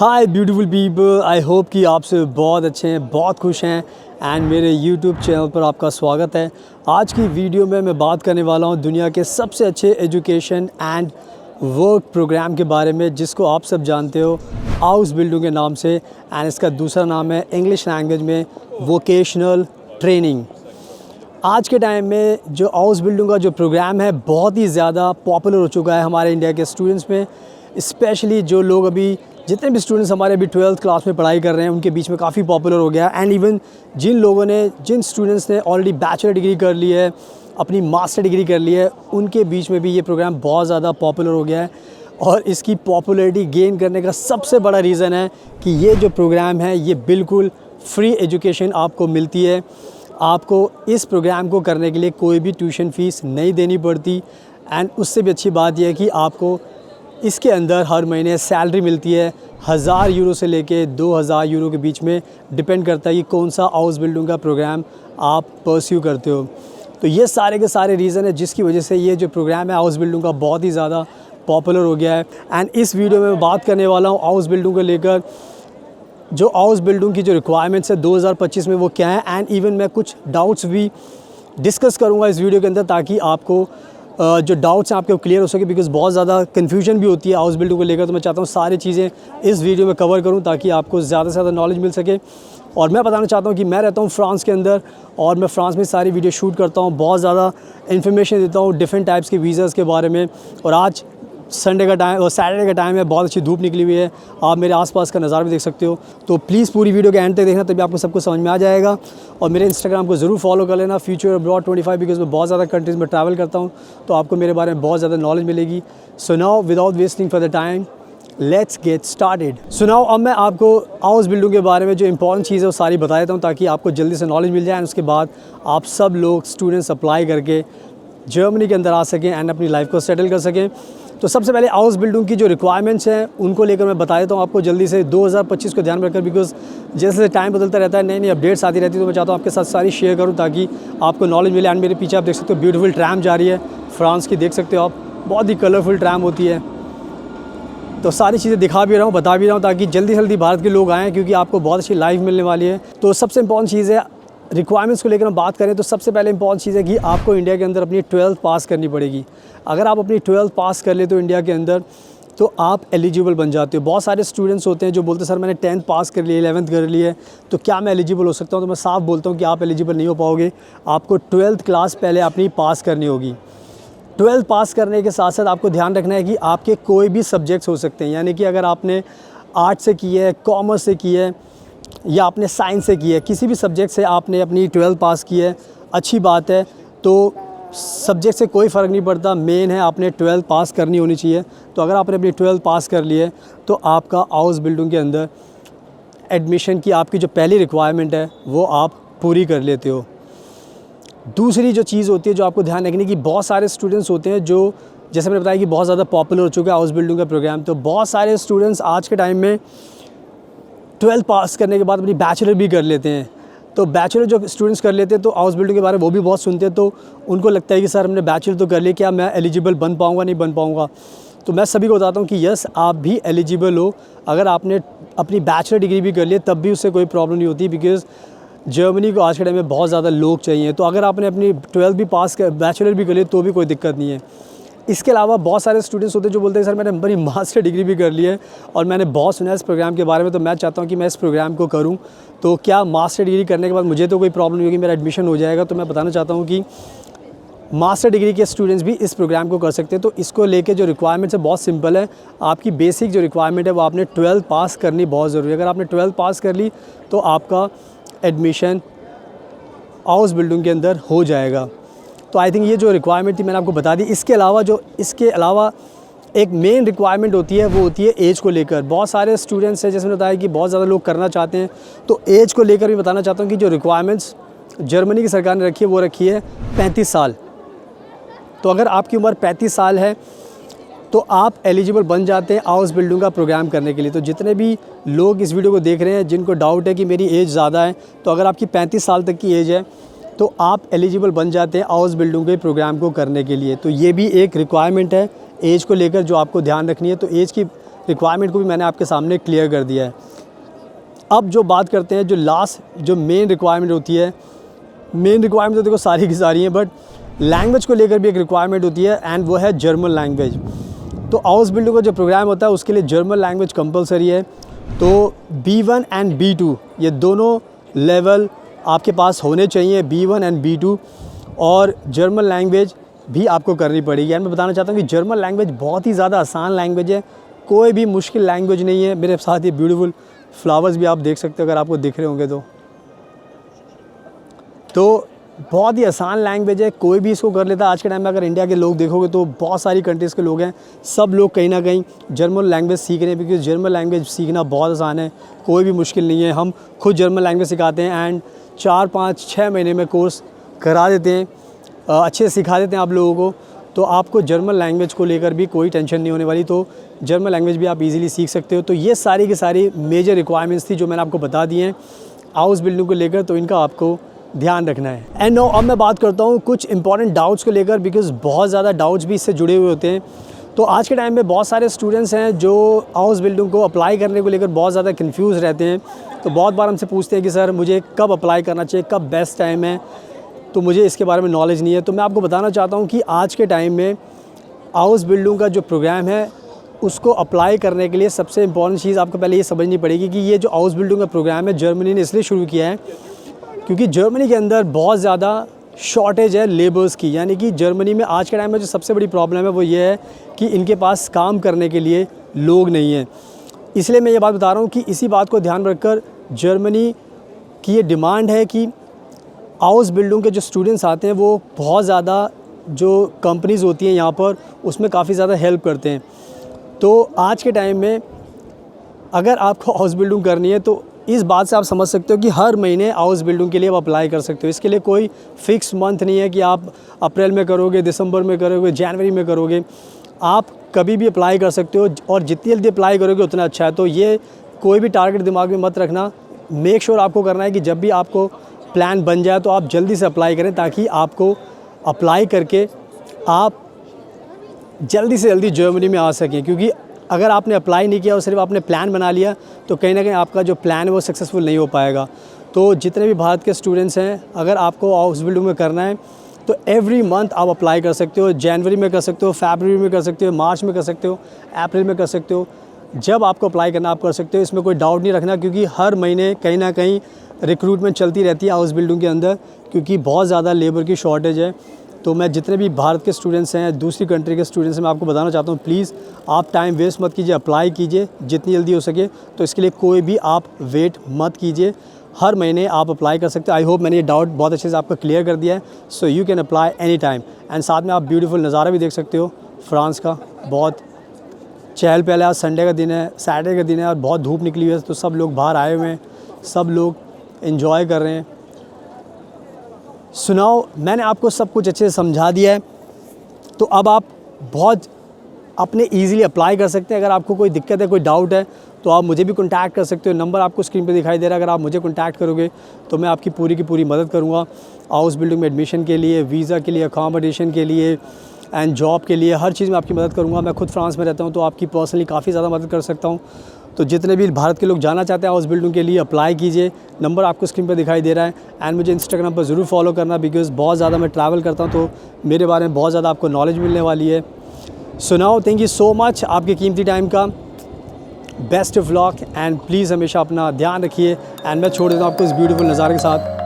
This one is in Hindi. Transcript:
Hi beautiful people, I hope कि आप सब बहुत अच्छे हैं, बहुत खुश हैं एंड मेरे यूट्यूब चैनल पर आपका स्वागत है। आज की वीडियो में मैं बात करने वाला हूं दुनिया के सबसे अच्छे एजुकेशन एंड वर्क प्रोग्राम के बारे में, जिसको आप सब जानते हो हाउस बिल्डिंग के नाम से, एंड इसका दूसरा नाम है इंग्लिश लैंग्वेज में वोकेशनल ट्रेनिंग। आज के टाइम में जो हाउस बिल्डिंग का जो प्रोग्राम है बहुत ही ज़्यादा पॉपुलर हो चुका है हमारे इंडिया के स्टूडेंट्स में। स्पेशली जो लोग अभी जितने भी स्टूडेंट्स हमारे अभी 12th क्लास में पढ़ाई कर रहे हैं उनके बीच में काफ़ी पॉपुलर हो गया। एंड इवन जिन स्टूडेंट्स ने ऑलरेडी बैचलर डिग्री कर ली है, अपनी मास्टर डिग्री कर ली है, उनके बीच में भी ये प्रोग्राम बहुत ज़्यादा पॉपुलर हो गया है। और इसकी पॉपुलैरिटी गेन करने का सबसे बड़ा रीज़न है कि ये जो प्रोग्राम है ये बिल्कुल फ्री एजुकेशन आपको मिलती है। आपको इस प्रोग्राम को करने के लिए कोई भी ट्यूशन फ़ीस नहीं देनी पड़ती। एंड उससे भी अच्छी बात यह है कि आपको इसके अंदर हर महीने सैलरी मिलती है 1000 यूरो से लेके 2000 यूरो के बीच में, डिपेंड करता है कि कौन सा हाउस बिल्डिंग का प्रोग्राम आप परस्यू करते हो। तो ये सारे के सारे रीज़न है जिसकी वजह से ये जो प्रोग्राम है हाउस बिल्डिंग का बहुत ही ज़्यादा पॉपुलर हो गया है। एंड इस वीडियो में मैं बात करने वाला हूँ हाउस बिल्डिंग को लेकर, जो हाउस बिल्डिंग की जो रिक्वायरमेंट्स है 2025 में वो क्या है। एंड इवन मैं कुछ डाउट्स भी डिस्कस करूँगा इस वीडियो के अंदर, ताकि आपको जो डाउट्स हैं आपके क्लियर हो सके, बिकॉज़ बहुत ज़्यादा कन्फ्यूजन भी होती है हाउस बिल्डिंग को लेकर। तो मैं चाहता हूँ सारी चीज़ें इस वीडियो में कवर करूँ ताकि आपको ज़्यादा से ज़्यादा नॉलेज मिल सके। और मैं बताना चाहता हूँ कि मैं रहता हूँ फ्रांस के अंदर और मैं फ्रांस में सारी वीडियो शूट करता हूँ, बहुत ज़्यादा इन्फॉर्मेशन देता हूँ डिफरेंट टाइप्स के वीज़ाज़ के बारे में। और आज संडे का टाइम और सैटरडे का टाइम है, बहुत अच्छी धूप निकली हुई है, आप मेरे आसपास का नज़ारा भी देख सकते हो। तो प्लीज़ पूरी वीडियो के एंड तक देखना, तभी आपको सब कुछ समझ में आ जाएगा। और मेरे इंस्टाग्राम को ज़रूर फॉलो कर लेना, फ्यूचर अब्रॉड 25, बिकॉज मैं बहुत ज़्यादा कंट्रीज़ में ट्रैवल करता हूँ, तो आपको मेरे बारे में बहुत ज़्यादा नॉलेज मिलेगी। So now without wasting for the time let's get started. So now अब मैं आपको हाउस बिल्डिंग के बारे में जो इंपॉर्टेंट चीज़ है वो सारी बता देता हूँ, ताकि आपको जल्दी से नॉलेज मिल जाए। एंड उसके बाद आप सब लोग स्टूडेंट्स अप्लाई करके जर्मनी के अंदर आ सकें एंड अपनी लाइफ को सेटल कर सकें। तो सबसे पहले हाउस बिल्डिंग की जो रिक्वायरमेंट्स हैं उनको लेकर मैं बता देता हूँ आपको जल्दी से 2025 को ध्यान में रखकर, बिकॉज जैसे टाइम बदलता रहता है, नई नई अपडेट्स आती रहती है, तो मैं चाहता हूँ आपके साथ सारी शेयर करूँ ताकि आपको नॉलेज मिले। एंड मेरे पीछे आप देख सकते हो ब्यूटीफुल ट्रैम जा रही है फ्रांस की, देख सकते हो आप, बहुत ही कलरफुल ट्रैम होती है। तो सारी चीज़ें दिखा भी रहा हूँ, बता भी रहा हूँ, ताकि जल्दी जल्दी भारत के लोग आएँ, क्योंकि आपको बहुत अच्छी लाइफ मिलने वाली है। तो सबसे इंपॉर्टेंट चीज़ है, रिक्वायरमेंट्स को लेकर हम बात करें तो सबसे पहले इंपॉर्टेंट चीज़ है कि आपको इंडिया के अंदर अपनी 12th पास करनी पड़ेगी। अगर आप अपनी 12th पास कर लेते हो इंडिया के अंदर तो आप एलिजिबल बन जाते हो। बहुत सारे स्टूडेंट्स होते हैं जो बोलते हैं सर मैंने 10th पास कर ली, 11th कर ली है, तो क्या मैं एलिजिबल हो सकता हूँ? तो मैं साफ बोलता हूँ कि आप एलिजिबल नहीं हो पाओगे। आपको 12th क्लास पहले अपनी पास करनी होगी। 12th पास करने के साथ साथ आपको ध्यान रखना है कि आपके कोई भी सब्जेक्ट्स हो सकते हैं, यानी कि अगर आपने आर्ट से की है, कॉमर्स से की है, या आपने साइंस से की है, किसी भी सब्जेक्ट से आपने अपनी 12th पास की है, अच्छी बात है। तो सब्जेक्ट से कोई फ़र्क नहीं पड़ता, मेन है आपने 12th पास करनी होनी चाहिए। तो अगर आपने अपनी 12th पास कर ली है तो आपका हाउस बिल्डिंग के अंदर एडमिशन की आपकी जो पहली रिक्वायरमेंट है वो आप पूरी कर लेते हो। दूसरी जो चीज़ होती है जो आपको ध्यान रखने की, बहुत सारे स्टूडेंट्स होते हैं जो, जैसे मैंने बताया कि बहुत ज़्यादा पॉपुलर हो चुका है हाउस बिल्डिंग का प्रोग्राम। तो बहुत सारे स्टूडेंट्स आज के टाइम में 12th पास करने के बाद अपनी बैचलर भी कर लेते हैं। तो बैचलर जो स्टूडेंट्स कर लेते हैं तो हाउस बिल्डिंग के बारे में वो भी बहुत सुनते हैं, तो उनको लगता है कि सर हमने बैचलर तो कर लिया, क्या मैं एलिजिबल बन पाऊँगा, नहीं बन पाऊँगा? तो मैं सभी को बताता हूँ कि यस, आप भी एलिजिबल हो। अगर आपने अपनी बैचलर डिग्री भी कर ली तब भी उससे कोई प्रॉब्लम नहीं होती, बिकॉज़ जर्मनी को आज के टाइम में बहुत ज़्यादा लोग चाहिए। तो अगर आपने अपनी 12th भी पास कर, बैचलर भी कर ली, तो भी कोई दिक्कत नहीं है। इसके अलावा बहुत सारे स्टूडेंट्स होते हैं जो बोलते हैं सर मैंने बड़ी मास्टर डिग्री भी कर ली है और मैंने बहुत सुना है इस प्रोग्राम के बारे में, तो मैं चाहता हूँ कि मैं इस प्रोग्राम को करूँ। तो क्या मास्टर डिग्री करने के बाद मुझे तो कोई प्रॉब्लम नहीं होगी, मेरा एडमिशन हो जाएगा? तो मैं बताना चाहता हूँ कि मास्टर डिग्री के स्टूडेंट्स भी इस प्रोग्राम को कर सकते हैं। तो इसको लेके जो रिक्वायरमेंट्स है बहुत सिंपल है। आपकी बेसिक जो रिक्वायरमेंट है वो आपने 12th पास करनी बहुत ज़रूरी है। अगर आपने 12th पास कर ली तो आपका एडमिशन हाउस बिल्डिंग के अंदर हो जाएगा। तो आई थिंक ये जो रिक्वायरमेंट थी मैंने आपको बता दी। इसके अलावा एक मेन रिक्वायरमेंट होती है, वो होती है एज को लेकर। बहुत सारे स्टूडेंट्स हैं, जैसे मैंने बताया कि बहुत ज़्यादा लोग करना चाहते हैं, तो एज को लेकर भी बताना चाहता हूँ कि जो रिक्वायरमेंट्स जर्मनी की सरकार ने रखी है वो रखी है 35 साल। तो अगर आपकी उम्र 35 साल है तो आप एलिजिबल बन जाते हैं हाउस बिल्डिंग का प्रोग्राम करने के लिए। तो जितने भी लोग इस वीडियो को देख रहे हैं जिनको डाउट है कि मेरी एज ज़्यादा है, तो अगर आपकी 35 साल तक की एज है तो आप एलिजिबल बन जाते हैं हाउस बिल्डिंग के प्रोग्राम को करने के लिए। तो ये भी एक रिक्वायरमेंट है एज को लेकर जो आपको ध्यान रखनी है। तो एज की रिक्वायरमेंट को भी मैंने आपके सामने क्लियर कर दिया है। अब जो बात करते हैं, जो लास्ट जो मेन रिक्वायरमेंट होती है, मेन रिक्वायरमेंट तो देखो सारी की सारी हैं, बट लैंग्वेज को लेकर भी एक रिक्वायरमेंट होती है एंड वो है जर्मन लैंग्वेज। तो हाउस बिल्डिंग का जो प्रोग्राम होता है उसके लिए जर्मन लैंग्वेज कंपलसरी है। तो B1 एंड B2 ये दोनों लेवल आपके पास होने चाहिए, B1 एंड B2, और जर्मन लैंग्वेज भी आपको करनी पड़ेगी। एंड मैं बताना चाहता हूँ कि जर्मन लैंग्वेज बहुत ही ज़्यादा आसान लैंग्वेज है, कोई भी मुश्किल लैंग्वेज नहीं है। मेरे साथ ये ब्यूटीफुल फ्लावर्स भी आप देख सकते हो अगर आपको दिख रहे होंगे तो बहुत ही आसान लैंग्वेज है, कोई भी इसको कर लेता है। आज के टाइम में अगर इंडिया के लोग देखोगे तो बहुत सारी कंट्रीज़ के लोग हैं, सब लोग कहीं ना कहीं जर्मन लैंग्वेज सीख रहे हैं, बिकॉज जर्मन लैंग्वेज सीखना बहुत आसान है, कोई भी मुश्किल नहीं है। हम खुद जर्मन लैंग्वेज सिखाते हैं एंड 4-5-6 महीने में कोर्स करा देते हैं, अच्छे से सिखा देते हैं आप लोगों को। तो आपको जर्मन लैंग्वेज को लेकर भी कोई टेंशन नहीं होने वाली, तो जर्मन लैंग्वेज भी आप इजीली सीख सकते हो। तो ये सारी की सारी मेजर रिक्वायरमेंट्स थी जो मैंने आपको बता दी हैं हाउस बिल्डिंग को लेकर, तो इनका आपको ध्यान रखना है। एंड नो, अब मैं बात करता हूँ कुछ इंपॉर्टेंट डाउट्स को लेकर, बिकॉज बहुत ज़्यादा डाउट्स भी इससे जुड़े हुए होते हैं। तो आज के टाइम में बहुत सारे स्टूडेंट्स हैं जो हाउस बिल्डिंग को अप्लाई करने को लेकर बहुत ज़्यादा कंफ्यूज रहते हैं। तो बहुत बार हमसे पूछते हैं कि सर मुझे कब अप्लाई करना चाहिए, कब बेस्ट टाइम है, तो मुझे इसके बारे में नॉलेज नहीं है। तो मैं आपको बताना चाहता हूँ कि आज के टाइम में हाउस बिल्डिंग का जो प्रोग्राम है उसको अप्लाई करने के लिए सबसे इम्पॉर्टेंट चीज़ आपको पहले ये समझनी पड़ेगी कि ये जो हाउस बिल्डिंग का प्रोग्राम है जर्मनी ने इसलिए शुरू किया है क्योंकि जर्मनी के अंदर बहुत ज़्यादा शॉर्टेज है लेबर्स की। यानी कि जर्मनी में आज के टाइम में जो सबसे बड़ी प्रॉब्लम है वो ये है कि इनके पास काम करने के लिए लोग नहीं हैं। इसलिए मैं ये बात बता रहा हूँ कि इसी बात को ध्यान रखकर जर्मनी की ये डिमांड है कि हाउस बिल्डिंग के जो स्टूडेंट्स आते हैं वो बहुत ज़्यादा जो कंपनीज़ होती हैं यहाँ पर उसमें काफ़ी ज़्यादा हेल्प करते हैं। तो आज के टाइम में अगर आपको हाउस बिल्डिंग करनी है तो इस बात से आप समझ सकते हो कि हर महीने हाउस बिल्डिंग के लिए आप अप्लाई कर सकते हो। इसके लिए कोई फ़िक्स मंथ नहीं है कि आप अप्रैल में करोगे, दिसंबर में करोगे, जनवरी में करोगे, आप कभी भी अप्लाई कर सकते हो और जितनी जल्दी अप्लाई करोगे उतना अच्छा है। तो ये कोई भी टारगेट दिमाग में मत रखना, मेक श्योर आपको करना है कि जब भी आपको प्लान बन जाए तो आप जल्दी से अप्लाई करें ताकि आपको अप्लाई करके आप जल्दी से जल्दी जर्मनी में आ सकें। क्योंकि अगर आपने अप्लाई नहीं किया और सिर्फ आपने प्लान बना लिया तो कहीं ना कहीं आपका जो प्लान है वो सक्सेसफुल नहीं हो पाएगा। तो जितने भी भारत के स्टूडेंट्स हैं, अगर आपको हाउस बिल्डिंग में करना है तो एवरी मंथ आप अप्लाई कर सकते हो। जनवरी में कर सकते हो, फरवरी में कर सकते हो, मार्च में कर सकते हो, अप्रैल में कर सकते हो। जब आपको अप्लाई करना आप कर सकते हो, इसमें कोई डाउट नहीं रखना, क्योंकि हर महीने कहीं ना कहीं रिक्रूटमेंट चलती रहती है हाउस बिल्डिंग के अंदर, क्योंकि बहुत ज़्यादा लेबर की शॉर्टेज है। तो मैं जितने भी भारत के स्टूडेंट्स हैं, दूसरी कंट्री के स्टूडेंट्स हैं, मैं आपको बताना चाहता हूँ प्लीज़ आप टाइम वेस्ट मत कीजिए, अप्लाई कीजिए जितनी जल्दी हो सके। तो इसके लिए कोई भी आप वेट मत कीजिए, हर महीने आप अप्लाई कर सकते हो। आई होप मैंने ये डाउट बहुत अच्छे से आपका क्लियर कर दिया है। So you can apply any time. And साथ में आप ब्यूटीफुल नज़ारा भी देख सकते हो फ्रांस का, बहुत चहल पहल है। आज संडे का दिन है, सैटरडे का दिन है और बहुत धूप निकली हुई है, तो सब लोग बाहर आए हुए हैं, सब लोग इन्जॉय कर रहे हैं। सुनाओ, मैंने आपको सब कुछ अच्छे से समझा दिया है, तो अब आप बहुत अपने ईज़िली अप्लाई कर सकते हैं। अगर आपको कोई दिक्कत है, कोई डाउट है, तो आप मुझे भी कॉन्टैक्ट कर सकते हो। नंबर आपको स्क्रीन पे दिखाई दे रहा है। अगर आप मुझे कॉन्टैक्ट करोगे तो मैं आपकी पूरी की पूरी मदद करूँगा हाउस बिल्डिंग में एडमिशन के लिए, वीज़ा के लिए, अकोमोडेशन के लिए एंड जॉब के लिए, हर चीज़ में आपकी मदद करूँगा। मैं खुद फ्रांस में रहता हूँ तो आपकी पर्सनली काफ़ी ज़्यादा मदद कर सकता हूँ। तो जितने भी भारत के लोग जाना चाहते हैं हाउस बिल्डिंग के लिए, अप्लाई कीजिए। नंबर आपको स्क्रीन पर दिखाई दे रहा है। एंड मुझे इंस्टाग्राम पर ज़रूर फॉलो करना, बिकॉज बहुत ज़्यादा मैं ट्रैवल करता हूँ तो मेरे बारे में बहुत ज़्यादा आपको नॉलेज मिलने वाली है। सुनाओ, थैंक यू सो मच आपके कीमती टाइम का। Best of luck and please हमेशा अपना ध्यान रखिए। एंड मैं छोड़ देता हूँ आपको इस ब्यूटीफुल नज़ारे के साथ।